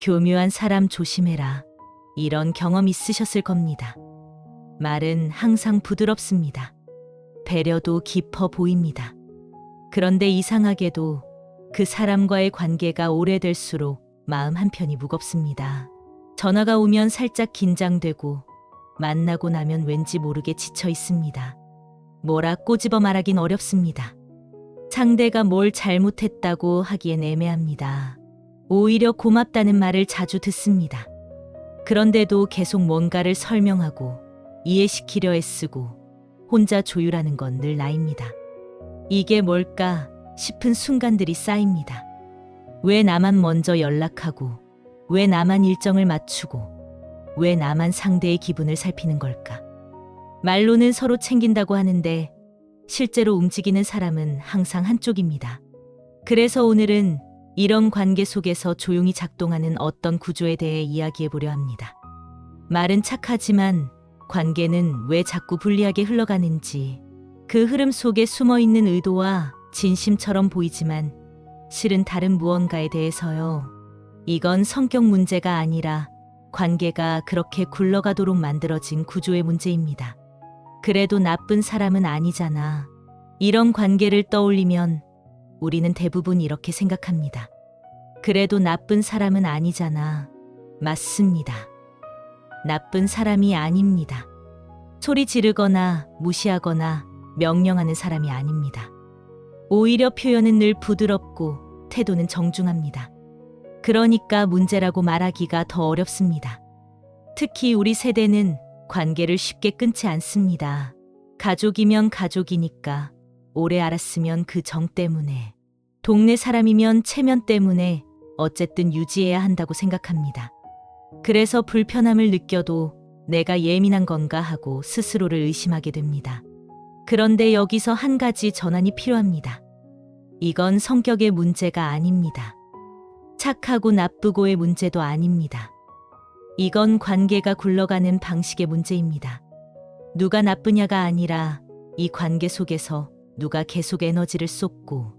교묘한 사람 조심해라. 이런 경험 있으셨을 겁니다. 말은 항상 부드럽습니다. 배려도 깊어 보입니다. 그런데 이상하게도 그 사람과의 관계가 오래될수록 마음 한편이 무겁습니다. 전화가 오면 살짝 긴장되고 만나고 나면 왠지 모르게 지쳐 있습니다. 뭐라 꼬집어 말하긴 어렵습니다. 상대가 뭘 잘못했다고 하기엔 애매합니다. 오히려 고맙다는 말을 자주 듣습니다. 그런데도 계속 뭔가를 설명하고 이해시키려 애쓰고 혼자 조율하는 건 늘 나입니다. 이게 뭘까 싶은 순간들이 쌓입니다. 왜 나만 먼저 연락하고, 왜 나만 일정을 맞추고, 왜 나만 상대의 기분을 살피는 걸까? 말로는 서로 챙긴다고 하는데 실제로 움직이는 사람은 항상 한쪽입니다. 그래서 오늘은 이런 관계 속에서 조용히 작동하는 어떤 구조에 대해 이야기해 보려 합니다. 말은 착하지만 관계는 왜 자꾸 불리하게 흘러가는지, 그 흐름 속에 숨어 있는 의도와 진심처럼 보이지만 실은 다른 무언가에 대해서요. 이건 성격 문제가 아니라 관계가 그렇게 굴러가도록 만들어진 구조의 문제입니다. 그래도 나쁜 사람은 아니잖아. 이런 관계를 떠올리면 우리는 대부분 이렇게 생각합니다. 그래도 나쁜 사람은 아니잖아. 맞습니다. 나쁜 사람이 아닙니다. 소리 지르거나 무시하거나 명령하는 사람이 아닙니다. 오히려 표현은 늘 부드럽고 태도는 정중합니다. 그러니까 문제라고 말하기가 더 어렵습니다. 특히 우리 세대는 관계를 쉽게 끊지 않습니다. 가족이면 가족이니까, 오래 알았으면 그 정 때문에, 동네 사람이면 체면 때문에 어쨌든 유지해야 한다고 생각합니다. 그래서 불편함을 느껴도 내가 예민한 건가 하고 스스로를 의심하게 됩니다. 그런데 여기서 한 가지 전환이 필요합니다. 이건 성격의 문제가 아닙니다. 착하고 나쁘고의 문제도 아닙니다. 이건 관계가 굴러가는 방식의 문제입니다. 누가 나쁘냐가 아니라 이 관계 속에서 누가 계속 에너지를 쏟고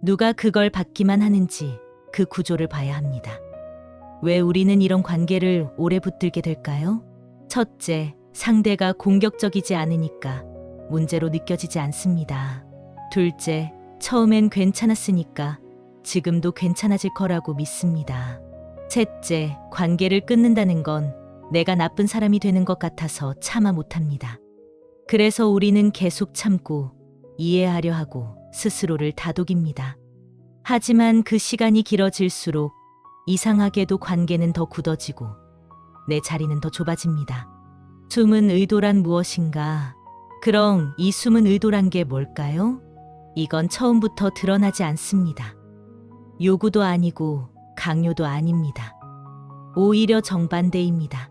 누가 그걸 받기만 하는지 그 구조를 봐야 합니다. 왜 우리는 이런 관계를 오래 붙들게 될까요? 첫째, 상대가 공격적이지 않으니까 문제로 느껴지지 않습니다. 둘째, 처음엔 괜찮았으니까 지금도 괜찮아질 거라고 믿습니다. 셋째, 관계를 끊는다는 건 내가 나쁜 사람이 되는 것 같아서 참아 못합니다. 그래서 우리는 계속 참고 이해하려 하고 스스로를 다독입니다. 하지만 그 시간이 길어질수록 이상하게도 관계는 더 굳어지고 내 자리는 더 좁아집니다. 숨은 의도란 무엇인가? 그럼 이 숨은 의도란 게 뭘까요? 이건 처음부터 드러나지 않습니다. 요구도 아니고 강요도 아닙니다. 오히려 정반대입니다.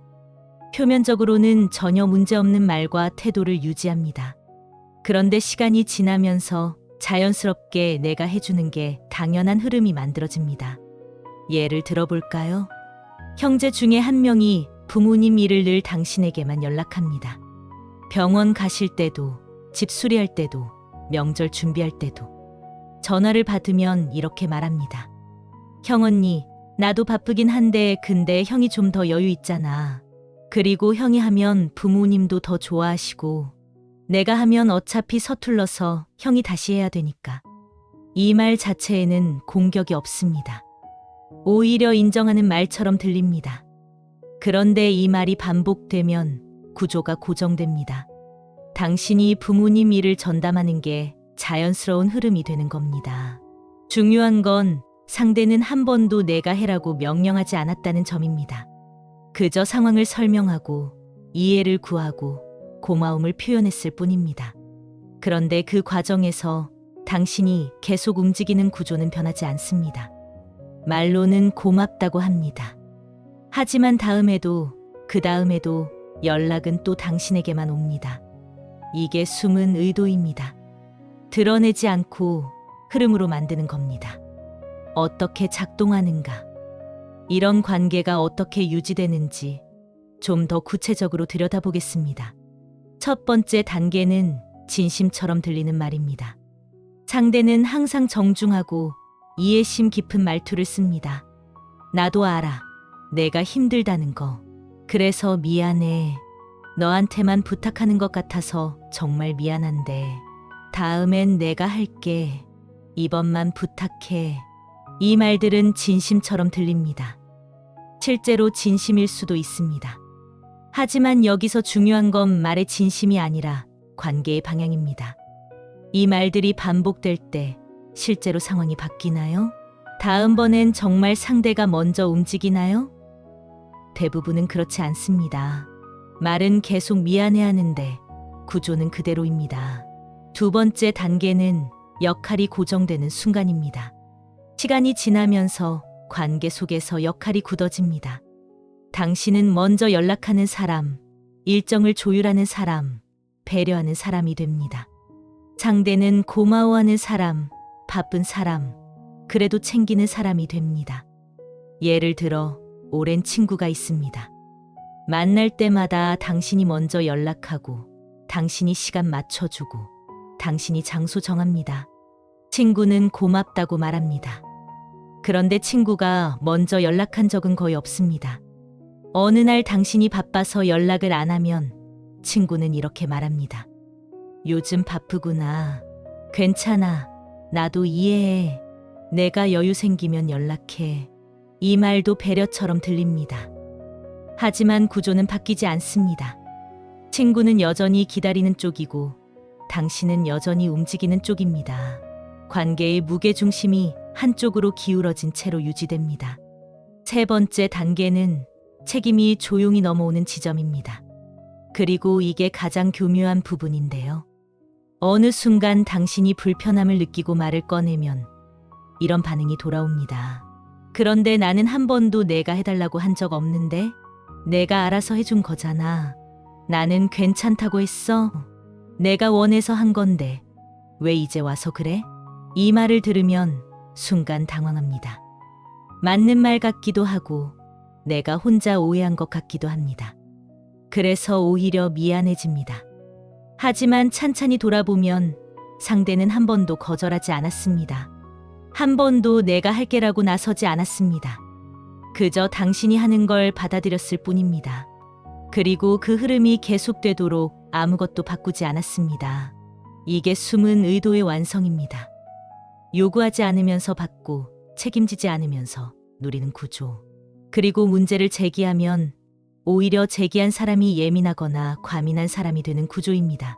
표면적으로는 전혀 문제없는 말과 태도를 유지합니다. 그런데 시간이 지나면서 자연스럽게 내가 해주는 게 당연한 흐름이 만들어집니다. 예를 들어볼까요? 형제 중에 한 명이 부모님 일을 늘 당신에게만 연락합니다. 병원 가실 때도, 집 수리할 때도, 명절 준비할 때도. 전화를 받으면 이렇게 말합니다. 형 언니, 나도 바쁘긴 한데 근데 형이 좀 더 여유 있잖아. 그리고 형이 하면 부모님도 더 좋아하시고 내가 하면 어차피 서툴러서 형이 다시 해야 되니까. 이 말 자체에는 공격이 없습니다. 오히려 인정하는 말처럼 들립니다. 그런데 이 말이 반복되면 구조가 고정됩니다. 당신이 부모님 일을 전담하는 게 자연스러운 흐름이 되는 겁니다. 중요한 건 상대는 한 번도 내가 해라고 명령하지 않았다는 점입니다. 그저 상황을 설명하고 이해를 구하고 고마움을 표현했을 뿐입니다. 그런데 그 과정에서 당신이 계속 움직이는 구조는 변하지 않습니다. 말로는 고맙다고 합니다. 하지만 다음에도 그 다음에도 연락은 또 당신에게만 옵니다. 이게 숨은 의도입니다. 드러내지 않고 흐름으로 만드는 겁니다. 어떻게 작동하는가? 이런 관계가 어떻게 유지되는지 좀 더 구체적으로 들여다보겠습니다. 첫 번째 단계는 진심처럼 들리는 말입니다. 상대는 항상 정중하고 이해심 깊은 말투를 씁니다. 나도 알아. 내가 힘들다는 거. 그래서 미안해. 너한테만 부탁하는 것 같아서 정말 미안한데 다음엔 내가 할게. 이번만 부탁해. 이 말들은 진심처럼 들립니다. 실제로 진심일 수도 있습니다. 하지만 여기서 중요한 건 말의 진심이 아니라 관계의 방향입니다. 이 말들이 반복될 때 실제로 상황이 바뀌나요? 다음번엔 정말 상대가 먼저 움직이나요? 대부분은 그렇지 않습니다. 말은 계속 미안해하는데 구조는 그대로입니다. 두 번째 단계는 역할이 고정되는 순간입니다. 시간이 지나면서 관계 속에서 역할이 굳어집니다. 당신은 먼저 연락하는 사람, 일정을 조율하는 사람, 배려하는 사람이 됩니다. 상대는 고마워하는 사람, 바쁜 사람, 그래도 챙기는 사람이 됩니다. 예를 들어 오랜 친구가 있습니다. 만날 때마다 당신이 먼저 연락하고 당신이 시간 맞춰주고 당신이 장소 정합니다. 친구는 고맙다고 말합니다. 그런데 친구가 먼저 연락한 적은 거의 없습니다. 어느 날 당신이 바빠서 연락을 안 하면 친구는 이렇게 말합니다. 요즘 바쁘구나. 괜찮아. 나도 이해해. 내가 여유 생기면 연락해. 이 말도 배려처럼 들립니다. 하지만 구조는 바뀌지 않습니다. 친구는 여전히 기다리는 쪽이고 당신은 여전히 움직이는 쪽입니다. 관계의 무게중심이 한쪽으로 기울어진 채로 유지됩니다. 세 번째 단계는 책임이 조용히 넘어오는 지점입니다. 그리고 이게 가장 교묘한 부분인데요. 어느 순간 당신이 불편함을 느끼고 말을 꺼내면 이런 반응이 돌아옵니다. 그런데 나는 한 번도 내가 해달라고 한 적 없는데? 내가 알아서 해준 거잖아. 나는 괜찮다고 했어. 내가 원해서 한 건데 왜 이제 와서 그래? 이 말을 들으면 순간 당황합니다. 맞는 말 같기도 하고 내가 혼자 오해한 것 같기도 합니다. 그래서 오히려 미안해집니다. 하지만 찬찬히 돌아보면 상대는 한 번도 거절하지 않았습니다. 한 번도 내가 할게라고 나서지 않았습니다. 그저 당신이 하는 걸 받아들였을 뿐입니다. 그리고 그 흐름이 계속되도록 아무것도 바꾸지 않았습니다. 이게 숨은 의도의 완성입니다. 요구하지 않으면서 받고 책임지지 않으면서 누리는 구조. 그리고 문제를 제기하면 오히려 제기한 사람이 예민하거나 과민한 사람이 되는 구조입니다.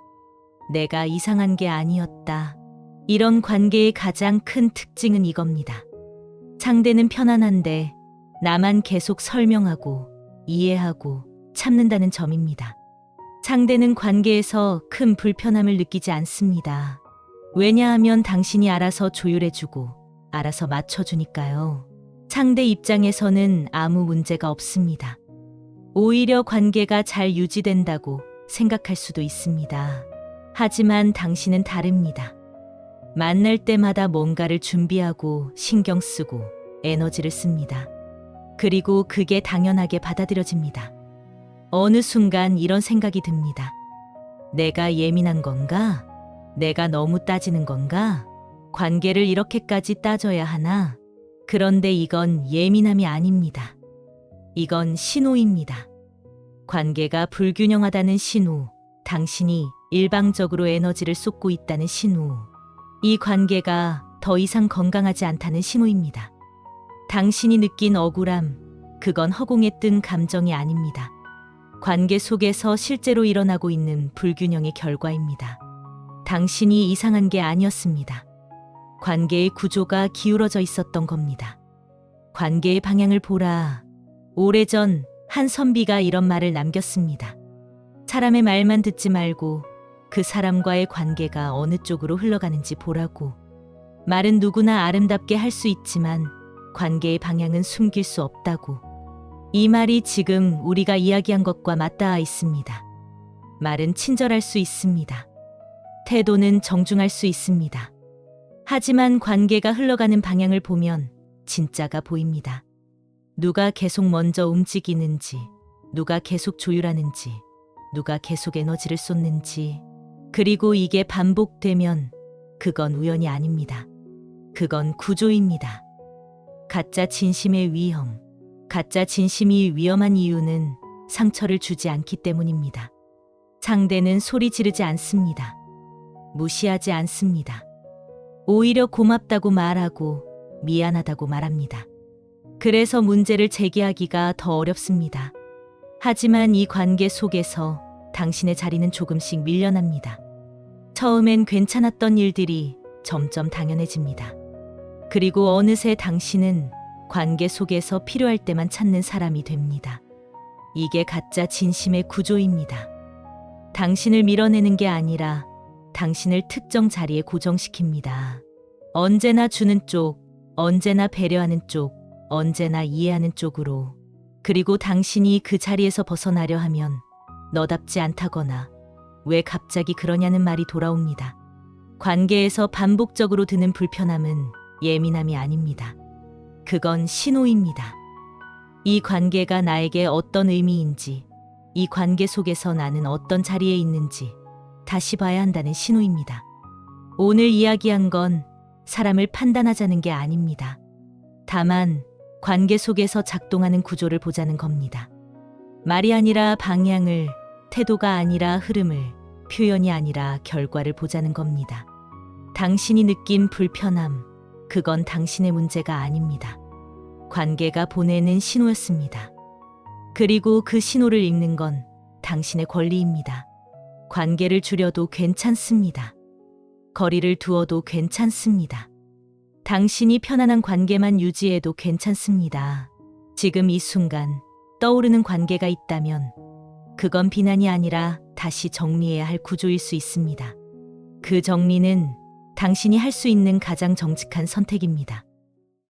내가 이상한 게 아니었다. 이런 관계의 가장 큰 특징은 이겁니다. 상대는 편안한데 나만 계속 설명하고 이해하고 참는다는 점입니다. 상대는 관계에서 큰 불편함을 느끼지 않습니다. 왜냐하면 당신이 알아서 조율해주고 알아서 맞춰주니까요. 상대 입장에서는 아무 문제가 없습니다. 오히려 관계가 잘 유지된다고 생각할 수도 있습니다. 하지만 당신은 다릅니다. 만날 때마다 뭔가를 준비하고 신경 쓰고 에너지를 씁니다. 그리고 그게 당연하게 받아들여집니다. 어느 순간 이런 생각이 듭니다. 내가 예민한 건가? 내가 너무 따지는 건가? 관계를 이렇게까지 따져야 하나? 그런데 이건 예민함이 아닙니다. 이건 신호입니다. 관계가 불균형하다는 신호, 당신이 일방적으로 에너지를 쏟고 있다는 신호, 이 관계가 더 이상 건강하지 않다는 신호입니다. 당신이 느낀 억울함, 그건 허공에 뜬 감정이 아닙니다. 관계 속에서 실제로 일어나고 있는 불균형의 결과입니다. 당신이 이상한 게 아니었습니다. 관계의 구조가 기울어져 있었던 겁니다. 관계의 방향을 보라. 오래전 한 선비가 이런 말을 남겼습니다. 사람의 말만 듣지 말고 그 사람과의 관계가 어느 쪽으로 흘러가는지 보라고. 말은 누구나 아름답게 할 수 있지만 관계의 방향은 숨길 수 없다고. 이 말이 지금 우리가 이야기한 것과 맞닿아 있습니다. 말은 친절할 수 있습니다. 태도는 정중할 수 있습니다. 하지만 관계가 흘러가는 방향을 보면 진짜가 보입니다. 누가 계속 먼저 움직이는지, 누가 계속 조율하는지, 누가 계속 에너지를 쏟는지, 그리고 이게 반복되면 그건 우연이 아닙니다. 그건 구조입니다. 가짜 진심의 위험. 가짜 진심이 위험한 이유는 상처를 주지 않기 때문입니다. 상대는 소리 지르지 않습니다. 무시하지 않습니다. 오히려 고맙다고 말하고 미안하다고 말합니다. 그래서 문제를 제기하기가 더 어렵습니다. 하지만 이 관계 속에서 당신의 자리는 조금씩 밀려납니다. 처음엔 괜찮았던 일들이 점점 당연해집니다. 그리고 어느새 당신은 관계 속에서 필요할 때만 찾는 사람이 됩니다. 이게 가짜 진심의 구조입니다. 당신을 밀어내는 게 아니라 당신을 특정 자리에 고정시킵니다. 언제나 주는 쪽, 언제나 배려하는 쪽, 언제나 이해하는 쪽으로. 그리고 당신이 그 자리에서 벗어나려 하면 너답지 않다거나 왜 갑자기 그러냐는 말이 돌아옵니다. 관계에서 반복적으로 드는 불편함은 예민함이 아닙니다. 그건 신호입니다. 이 관계가 나에게 어떤 의미인지, 이 관계 속에서 나는 어떤 자리에 있는지 다시 봐야 한다는 신호입니다. 오늘 이야기한 건 사람을 판단하자는 게 아닙니다. 다만 관계 속에서 작동하는 구조를 보자는 겁니다. 말이 아니라 방향을, 태도가 아니라 흐름을, 표현이 아니라 결과를 보자는 겁니다. 당신이 느낀 불편함, 그건 당신의 문제가 아닙니다. 관계가 보내는 신호였습니다. 그리고 그 신호를 읽는 건 당신의 권리입니다. 관계를 줄여도 괜찮습니다. 거리를 두어도 괜찮습니다. 당신이 편안한 관계만 유지해도 괜찮습니다. 지금 이 순간 떠오르는 관계가 있다면 그건 비난이 아니라 다시 정리해야 할 구조일 수 있습니다. 그 정리는 당신이 할 수 있는 가장 정직한 선택입니다.